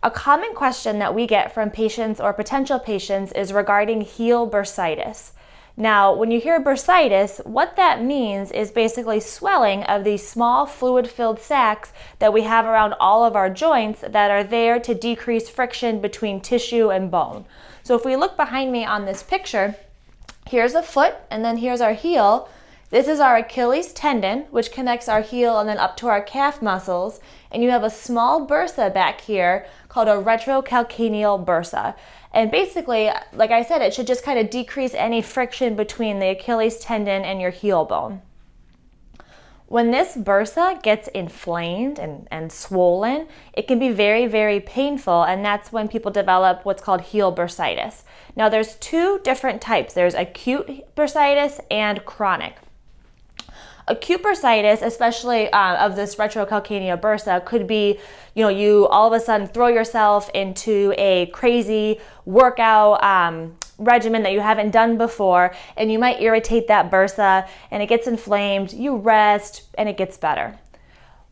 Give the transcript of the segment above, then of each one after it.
A common question that we get from patients or potential patients is regarding heel bursitis. Now, when you hear bursitis, what that means is basically swelling of these small fluid-filled sacs that we have around all of our joints that are there to decrease friction between tissue and bone. So if we look behind me on this picture, here's a foot and then here's our heel. This is our Achilles tendon, which connects our heel and then up to our calf muscles. And you have a small bursa back here called a retrocalcaneal bursa. And basically, like I said, it should just kind of decrease any friction between the Achilles tendon and your heel bone. When this bursa gets inflamed and swollen, it can be very, very painful, and that's when people develop what's called heel bursitis. Now, there's two different types. There's acute bursitis and chronic. Acute bursitis, especially of this retrocalcaneal bursa, could be, you all of a sudden throw yourself into a crazy workout regimen that you haven't done before, and you might irritate that bursa, and it gets inflamed, you rest, and it gets better.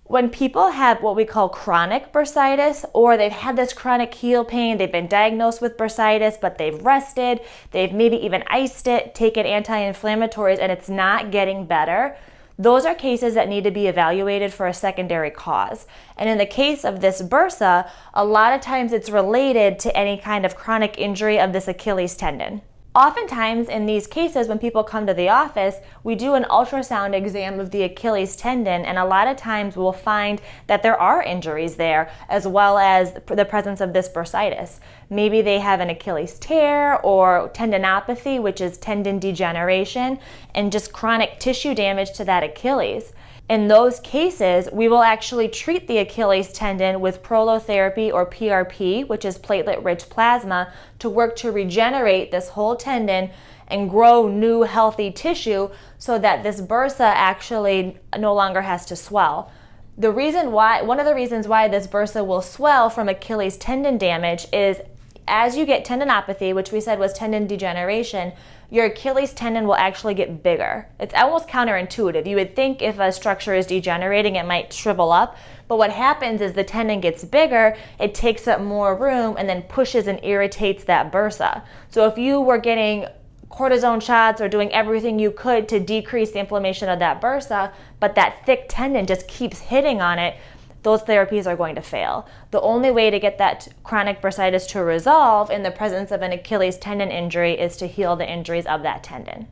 When people have what we call chronic bursitis, or they've had this chronic heel pain, they've been diagnosed with bursitis, but they've rested, they've maybe even iced it, taken anti-inflammatories, and it's not getting better, those are cases that need to be evaluated for a secondary cause. And in the case of this bursa, a lot of times it's related to any kind of chronic injury of this Achilles tendon. Oftentimes in these cases, when people come to the office, we do an ultrasound exam of the Achilles tendon, and a lot of times we'll find that there are injuries there, as well as the presence of this bursitis. Maybe they have an Achilles tear or tendinopathy, which is tendon degeneration, and just chronic tissue damage to that Achilles. In those cases, we will actually treat the Achilles tendon with prolotherapy or PRP, which is platelet-rich plasma, to work to regenerate this whole tendon and grow new healthy tissue so that this bursa actually no longer has to swell. One of the reasons why this bursa will swell from Achilles tendon damage is as you get tendinopathy, which we said was tendon degeneration, your Achilles tendon will actually get bigger. It's almost counterintuitive. You would think if a structure is degenerating, it might shrivel up. But what happens is the tendon gets bigger, it takes up more room, and then pushes and irritates that bursa. So if you were getting cortisone shots or doing everything you could to decrease the inflammation of that bursa, but that thick tendon just keeps hitting on it, those therapies are going to fail. The only way to get that chronic bursitis to resolve in the presence of an Achilles tendon injury is to heal the injuries of that tendon.